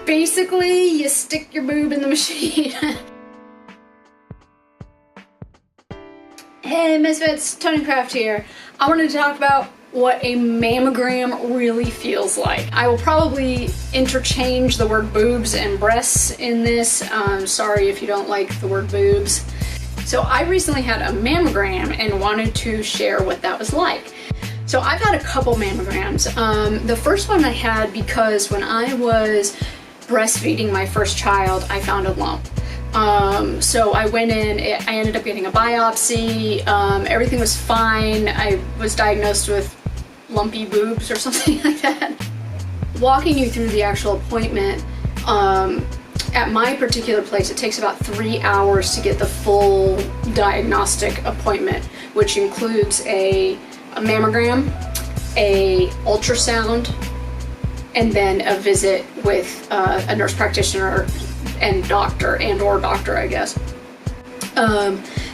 Basically, you stick your boob in the machine. Hey Misfits, Toni Craft here. I wanted to talk about what a mammogram really feels like. I will probably interchange the word boobs and breasts in this. Sorry if you don't like the word boobs. So I recently had a mammogram and wanted to share what that was like. So I've had a couple mammograms. The first one I had because when I was breastfeeding my first child, I found a lump. So I went in, I ended up getting a biopsy, everything was fine. I was diagnosed with lumpy boobs or something like that. Walking you through the actual appointment, at my particular place, it takes about 3 hours to get the full diagnostic appointment, which includes a mammogram, a ultrasound, and then a visit with a nurse practitioner and doctor, I guess.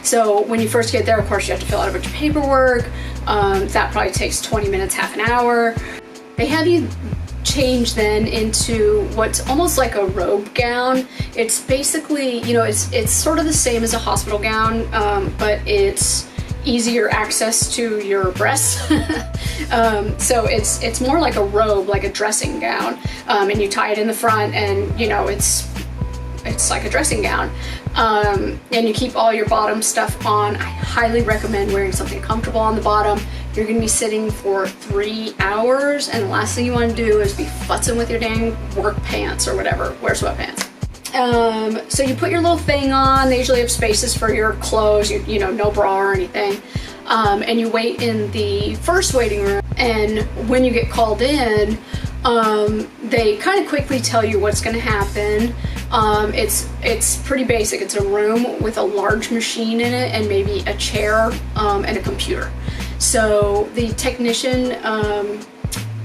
So when you first get there, of course, you have to fill out a bunch of paperwork. That probably takes 20 minutes, half an hour. They have you change then into what's almost like a robe gown. It's basically, you know, it's sort of the same as a hospital gown, but it's easier access to your breasts. So it's more like a robe, like a dressing gown, and you tie it in the front, and you know it's like a dressing gown, and you keep all your bottom stuff on. I highly recommend wearing something comfortable on the bottom. You're gonna be sitting for 3 hours, and the last thing you want to do is be futzing with your dang work pants or whatever. Wear sweatpants. So you put your little thing on. They usually have spaces for your clothes, you know, no bra or anything. And you wait in the first waiting room, and when you get called in, they kind of quickly tell you what's going to happen. It's pretty basic. It's a room with a large machine in it and maybe a chair and a computer. So the technician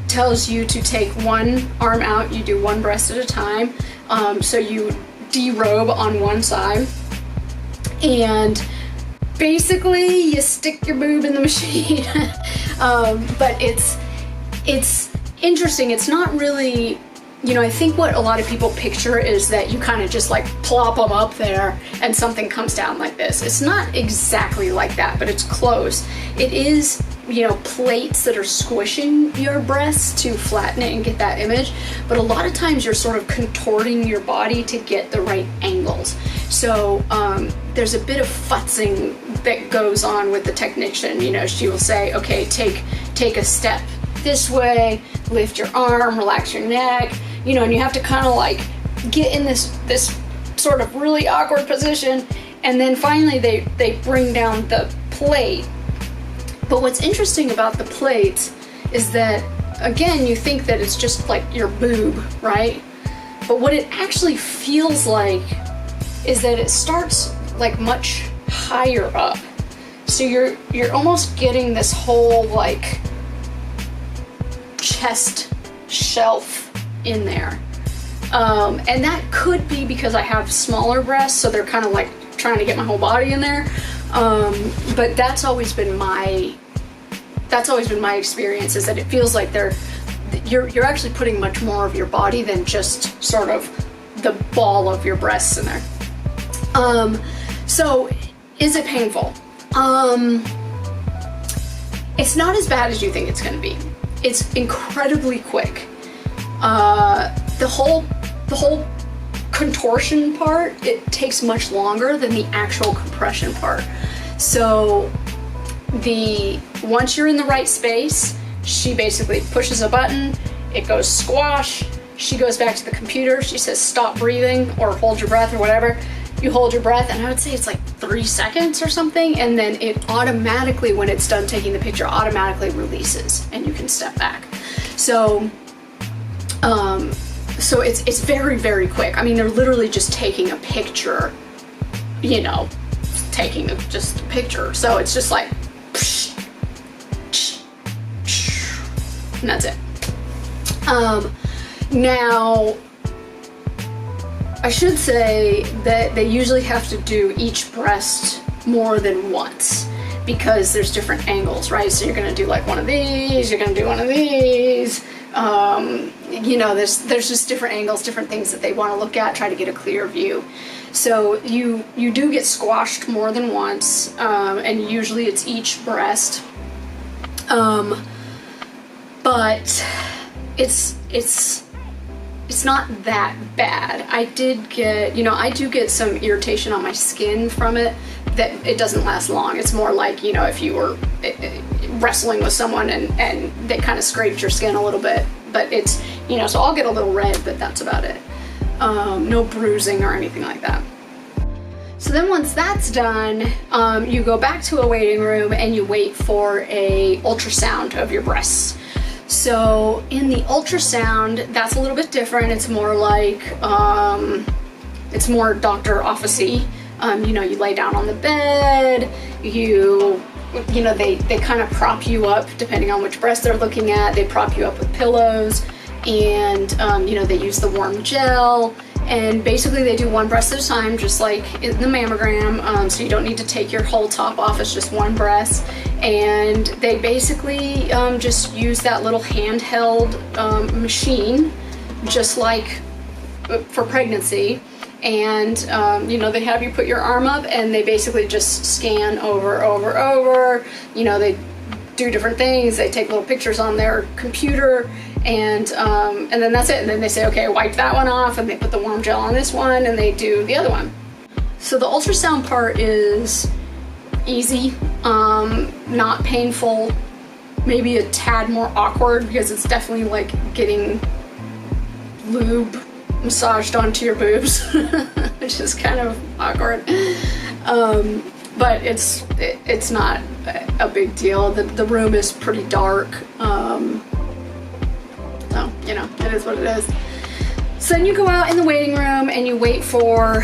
tells you to take one arm out. You do one breast at a time. So you derobe on one side, and basically you stick your boob in the machine. But it's interesting. It's not really, you know, I think what a lot of people picture is that you kind of just like plop them up there and something comes down like this. It's not exactly like that, but it's close. It is, you know, plates that are squishing your breasts to flatten it and get that image, but a lot of times you're sort of contorting your body to get the right angles. So there's a bit of futzing that goes on with the technician. You know, she will say, okay, take a step this way, lift your arm, relax your neck, you know, and you have to kind of like get in this sort of really awkward position, and then finally they bring down the plate. But what's interesting about the plates is that, again, you think that it's just like your boob, right? But what it actually feels like is that it starts like much higher up. So you're almost getting this whole like chest shelf in there. And that could be because I have smaller breasts, so they're kind of like trying to get my whole body in there. But that's always been my experience, is that it feels like you're actually putting much more of your body than just sort of the ball of your breasts in there. So is it painful? It's not as bad as you think it's going to be. It's incredibly quick. The whole contortion part, it takes much longer than the actual compression part. So once you're in the right space, she basically pushes a button, it goes squash, she goes back to the computer, she says stop breathing or hold your breath or whatever. You hold your breath, and I would say it's like 3 seconds or something, and then it automatically, when it's done taking the picture, automatically releases and you can step back. So it's very, very quick. I mean, they're literally just taking a picture, you know, just a picture. So it's just like, and that's it. Now, I should say that they usually have to do each breast more than once because there's different angles, right? So you're gonna do like one of these, you're gonna do one of these, you know, there's just different angles, different things that they want to look at, try to get a clear view. So you do get squashed more than once, and usually it's each breast. But it's not that bad. I did get, you know, I do get some irritation on my skin from it, that it doesn't last long. It's more like, you know, if you were wrestling with someone and they kind of scraped your skin a little bit, but it's, you know, so I'll get a little red, but that's about it. No bruising or anything like that. So then once that's done, you go back to a waiting room and you wait for a ultrasound of your breasts. So in the ultrasound, that's a little bit different. It's more like, it's more doctor officey. You know, you lay down on the bed, you know, they kind of prop you up depending on which breast they're looking at. They prop you up with pillows, and you know, they use the warm gel, and basically they do one breast at a time, just like in the mammogram. So you don't need to take your whole top off, it's just one breast. And they basically just use that little handheld machine, just like for pregnancy. And you know, they have you put your arm up and they basically just scan over. You know, they do different things. They take little pictures on their computer, and then that's it. And then they say, okay, wipe that one off, and they put the warm gel on this one, and they do the other one. So the ultrasound part is easy, not painful, maybe a tad more awkward, because it's definitely like getting lube massaged onto your boobs, which is kind of awkward. But it's not a big deal. The room is pretty dark, so you know, it is what it is. So then you go out in the waiting room and you wait for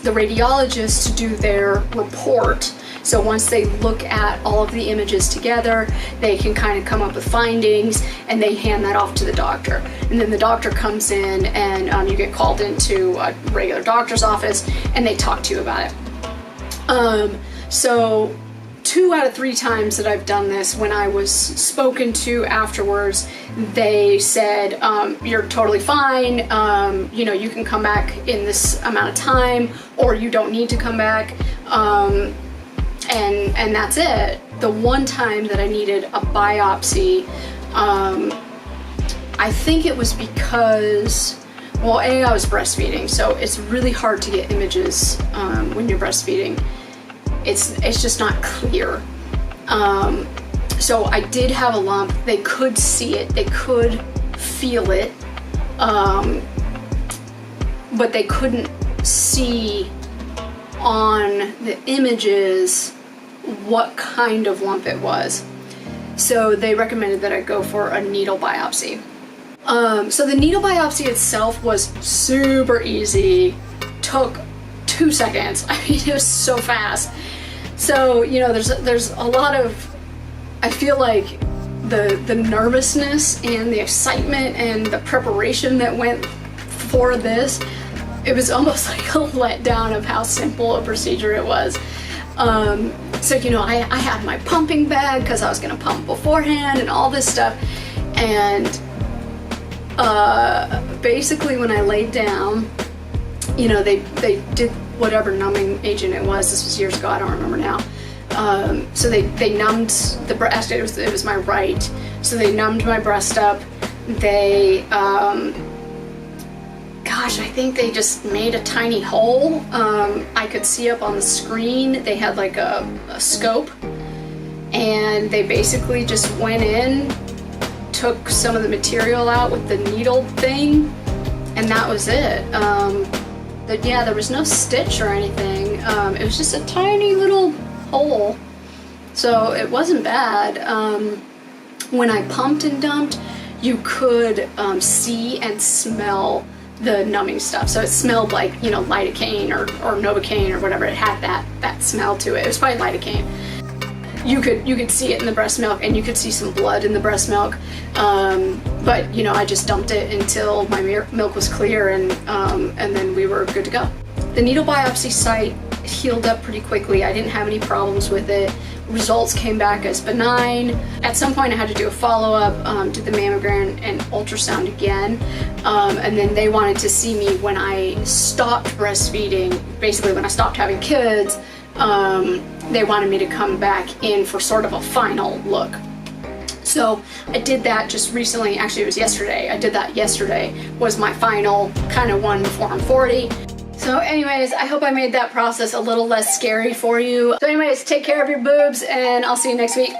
the radiologist to do their report. So once they look at all of the images together, they can kind of come up with findings, and they hand that off to the doctor. And then the doctor comes in, and you get called into a regular doctor's office, and they talk to you about it. So 2 out of 3 times that I've done this, when I was spoken to afterwards, they said, you're totally fine, you know, you can come back in this amount of time, or you don't need to come back. And that's it. The one time that I needed a biopsy, I think it was because, well, I was breastfeeding, so it's really hard to get images when you're breastfeeding. It's just not clear. So I did have a lump. They could see it, they could feel it, but they couldn't see on the images what kind of lump it was. So they recommended that I go for a needle biopsy. So the needle biopsy itself was super easy, took 2 seconds. I mean, it was so fast. So, you know, there's a lot of, I feel like the nervousness and the excitement and the preparation that went for this, it was almost like a letdown of how simple a procedure it was. So, you know, I had my pumping bag because I was going to pump beforehand and all this stuff. And basically when I laid down, you know, they did whatever numbing agent it was. This was years ago, I don't remember now. So they numbed the breast. It was my right. So they numbed my breast up. They, gosh, I think they just made a tiny hole. I could see up on the screen. They had like a scope, and they basically just went in, took some of the material out with the needle thing, and that was it. Yeah, there was no stitch or anything. It was just a tiny little hole, so it wasn't bad. When I pumped and dumped, you could see and smell the numbing stuff. So it smelled like, you know, lidocaine or novocaine or whatever. It had that smell to it. It was probably lidocaine. You could see it in the breast milk, and you could see some blood in the breast milk. But you know, I just dumped it until my milk was clear, and then we were good to go. The needle biopsy site it healed up pretty quickly. I didn't have any problems with it. Results came back as benign. At some point I had to do a follow-up, did the mammogram and ultrasound again, and then they wanted to see me when I stopped breastfeeding, basically when I stopped having kids. They wanted me to come back in for sort of a final look. So I did that just recently, actually it was yesterday. I did that yesterday, was my final kind of one before I'm 40. So anyways, I hope I made that process a little less scary for you. So anyways, take care of your boobs and I'll see you next week.